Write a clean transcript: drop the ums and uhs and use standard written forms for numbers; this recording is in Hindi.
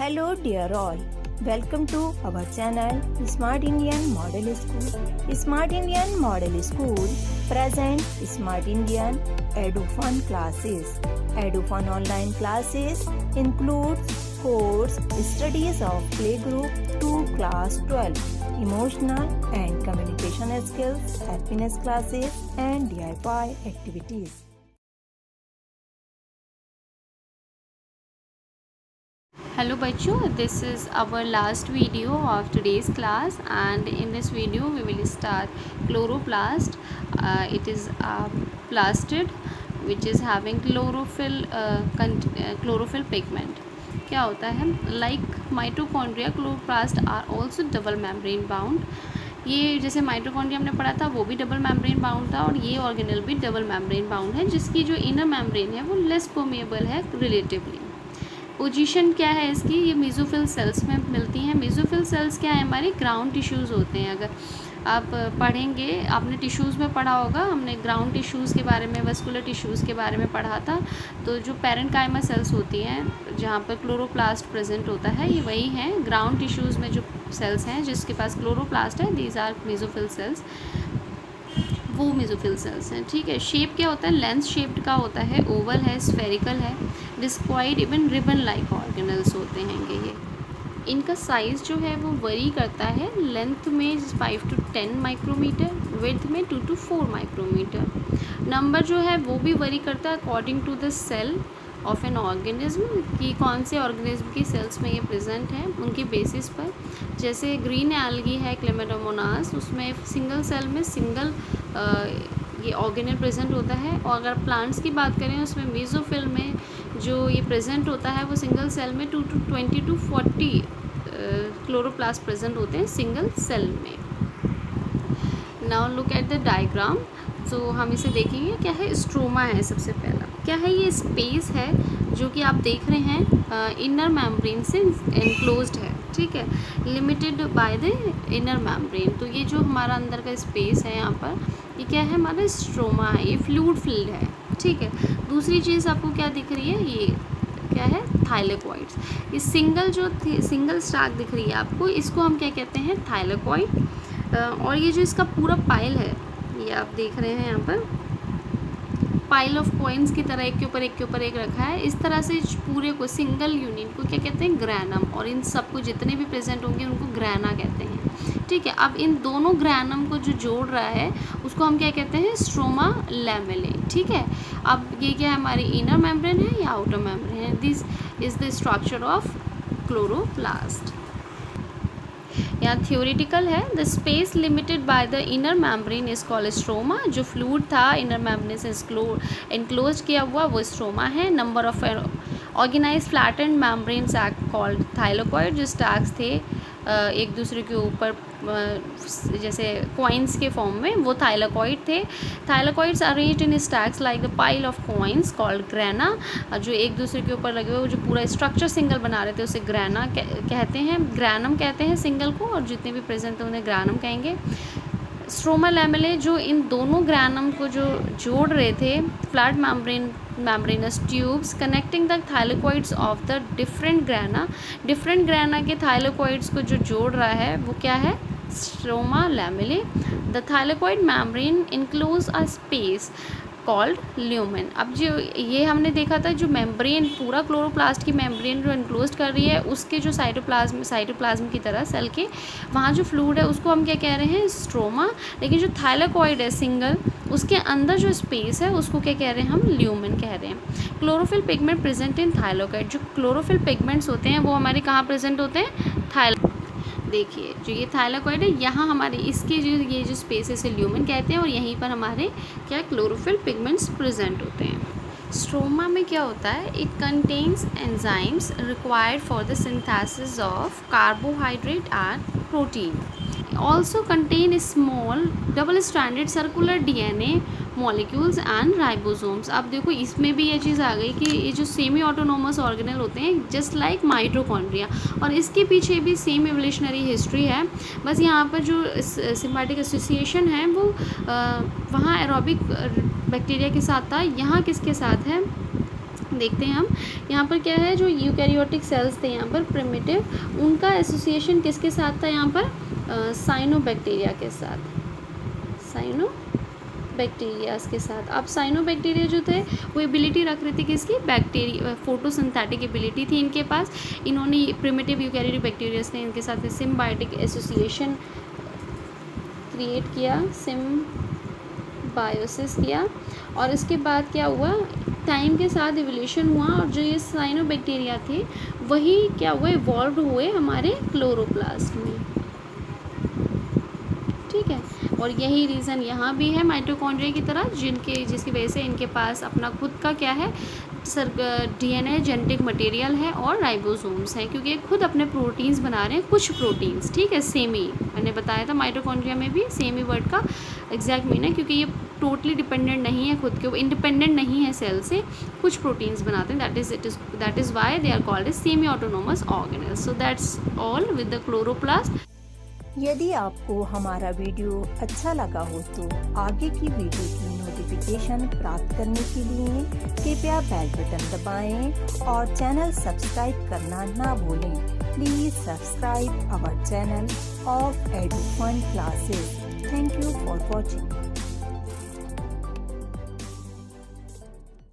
Hello dear all, welcome to our channel Smart Indian Model School. Smart Indian Model School present Smart Indian EduFun classes. EduFun online classes includes course studies of playgroup to class 12, emotional and communication skills, happiness classes and DIY activities. Hello bachcho, this is our last video of today's class, and in this video we will start chloroplast. It is plastid which is having chlorophyll pigment. क्या होता है? Like mitochondria, chloroplast are also double membrane bound. ये जैसे माइटोकॉन्ड्रिया हमने पढ़ा था वो भी डबल मेम्ब्रेन बाउंड था, और ये ऑर्गेनल भी डबल मेम्ब्रेन बाउंड है, जिसकी जो इनर मेम्ब्रेन है वो लेस परमेबल है रिलेटिवली. पोजीशन क्या है इसकी? ये मेसोफिल सेल्स में मिलती हैं. मेसोफिल सेल्स क्या है? हमारे ग्राउंड टिश्यूज़ होते हैं. अगर आप पढ़ेंगे, आपने टिश्यूज़ में पढ़ा होगा, हमने ग्राउंड टिश्यूज़ के बारे में, वस्कुलर टिश्यूज़ के बारे में पढ़ा था. तो जो पैरेन्काइमा सेल्स होती हैं जहाँ पर क्लोरोप्लास्ट प्रेजेंट होता है, ये वही हैं. ग्राउंड टिश्यूज़ में जो सेल्स हैं जिसके पास क्लोरोप्लास्ट है, दीज आर मेसोफिल सेल्स. वो मेसोफिल सेल्स हैं. ठीक है. शेप क्या होता है? लेंस शेप्ड का होता है, ओवल है, स्फेरिकल है, डिस्क्वाइड, इवन रिबन लाइक ऑर्गेनल्स होते हैं ये. इनका साइज़ जो है वो वरी करता है. लेंथ में 5 to 10 माइक्रोमीटर, विड्थ में 2 to 4 माइक्रोमीटर. नंबर जो है वो भी वरी करता है according to the cell of an organism, कि कौन से ऑर्गेनिज्म की सेल्स में ये प्रेजेंट है उनके बेसिस पर. जैसे ग्रीन एल्गी है क्लेमेडोमोनास, उसमें सिंगल सेल में सिंगल ये ऑर्गेनल प्रेजेंट होता है. और अगर प्लांट्स की बात करें उसमें मेसोफिल में जो ये प्रेजेंट होता है वो सिंगल सेल में 20 to 40 क्लोरोप्लास्ट प्रेजेंट होते हैं सिंगल सेल में. Now look at the diagram. तो हम इसे देखेंगे. क्या है? स्ट्रोमा है सबसे पहला. क्या है? ये स्पेस है जो कि आप देख रहे हैं इनर मेम्ब्रेन से एनक्लोज्ड है. ठीक है. Limited by the inner membrane. तो ये जो हमारा अंदर का स्पेस है यहाँ पर, ये क्या है? हमारा स्ट्रोमा है. ये फ्लूइड फिल्ड है. ठीक है. दूसरी चीज़ आपको क्या दिख रही है? ये क्या है? थाइलेकोइड्स. ये सिंगल स्टाक दिख रही है आपको, इसको हम क्या कहते हैं? थाइलेकोइड. और ये जो इसका पूरा पाइल है, ये आप देख रहे हैं यहाँ पर पाइल ऑफ कॉइन्स की तरह एक के ऊपर एक रखा है. इस तरह से पूरे को सिंगल यूनिट को क्या कहते हैं? ग्रैनम. और इन सबको जितने भी प्रेजेंट होंगे उनको ग्रैना कहते हैं. ठीक है. अब इन दोनों ग्रैनम को जो जोड़ रहा है उसको हम क्या कहते हैं? स्ट्रोमा लैमेले. ठीक है. अब ये क्या है? हमारी इनर मेम्ब्रेन है या आउटर मेम्ब्रेन है? This is the structure of chloroplast. यहाँ थियोरिटिकल है. The space limited by the inner membrane is called stroma. जो फ्लूइड था इनर मेम्ब्रेन से एनक्लोज किया हुआ वो स्ट्रोमा है. Number of organize flattened membranes are called thylakoid. जो स्टैक्स थे एक दूसरे के ऊपर जैसे कॉइन्स के फॉर्म में, वो थाइलेकोइड थे. Thylakoids arranged in stacks like the pile of coins called grana. जो एक दूसरे के ऊपर लगे हुए जो पूरा स्ट्रक्चर सिंगल बना रहे थे उसे ग्रैना कहते हैं. ग्रैनम कहते हैं सिंगल को, और जितने भी प्रेजेंट थे उन्हें ग्रैनम कहेंगे. स्ट्रोमा लैमेले जो इन दोनों ग्रैनम को जो जोड़ रहे थे, flat membranous tubes connecting the thylakoids of the different grana के thylakoids को जो जोड़ रहा है वो क्या है? Stroma lamellae. The thylakoid membrane enclose a space called lumen. अब जो ये हमने देखा था, जो मेम्ब्रेन पूरा क्लोरोप्लास्ट की मेम्ब्रेन जो इनक्लोज कर रही है, उसके जो साइटोप्लाज्म की तरह सेल के वहाँ जो फ्लूइड है उसको हम क्या कह रहे हैं? स्ट्रोमा. लेकिन जो थाइलेकोइड है सिंगल, उसके अंदर जो स्पेस है उसको क्या कह रहे हैं? हम ल्यूमेन कह रहे हैं. Chlorophyll pigment present in thylakoid. जो क्लोरोफिल पिगमेंट्स होते हैं वो हमारे कहाँ प्रेजेंट होते हैं? देखिए जो ये थाइलेकोइड है, यहाँ हमारे इसके जो ये जो स्पेस है इसे ल्यूमेन कहते हैं, और यहीं पर हमारे क्या क्लोरोफिल पिगमेंट्स प्रेजेंट होते हैं. स्ट्रोमा में क्या होता है? It contains enzymes required for the synthesis of carbohydrate and protein. Also contain small double stranded circular DNA molecules and ribosomes. अब देखो इसमें भी ये चीज़ आ गई कि ये जो सेमी ऑटोनोमस ऑर्गेनल होते हैं जस्ट लाइक माइटोकॉन्ड्रिया, और इसके पीछे भी सेम एवोल्यूशनरी हिस्ट्री है. बस यहाँ पर जो सिम्बायोटिक एसोसिएशन है वो वहाँ एरोबिक बैक्टीरिया के साथ था, यहाँ किसके साथ है? देखते हैं हम यहाँ पर क्या है, जो यूकैरियोटिक सेल्स थे यहाँ पर प्रिमिटिव, उनका एसोसिएशन किसके साथ था यहाँ पर, साइनोबैक्टीरिया के साथ, साइनोबैक्टीरियाज के साथ। अब साइनोबैक्टीरिया जो थे वो एबिलिटी रख रहे थे किसकी, बैक्टीरिया, फोटोसिंथेटिक एबिलिटी थी इनके पास। इन्होंने प्रिमिटिव यूकैरियोटिक बैक्टीरियाज ने इनके साथ सिम्बायोटिक एसोसिएशन क्रिएट किया, सिम्बायोसिस किया, और इसके बाद क्या हुआ, टाइम के साथ इवोल्यूशन हुआ, और जो ये साइनोबैक्टीरिया थे वही क्या हुए, इवॉल्व हुए हमारे क्लोरोप्लास्ट में, ठीक है। और यही रीज़न यहाँ भी है माइटोकॉन्ड्रिया की तरह, जिसकी वजह से इनके पास अपना खुद का क्या है, डीएनए जेनेटिक मटेरियल है और राइबोसोम्स हैं, क्योंकि ये खुद अपने प्रोटीन्स बना रहे हैं, कुछ प्रोटीन्स, ठीक है। सेमी, मैंने बताया था माइटोकॉन्ड्रिया में भी सेमी वर्ड का एग्जैक्ट मीन है, क्योंकि ये टोटली डिपेंडेंट नहीं है खुद के, इंडिपेंडेंट नहीं है सेल से, कुछ प्रोटीन्स बनाते हैं, that is why they are called as semi autonomous organelles. So that's all with the chloroplast. यदि आपको हमारा वीडियो अच्छा लगा हो तो आगे की वीडियो की नोटिफिकेशन प्राप्त करने के लिए कृपया बेल बटन दबाएं और चैनल सब्सक्राइब करना ना भूलें। Please subscribe our channel of Edufun classes. Thank you for watching.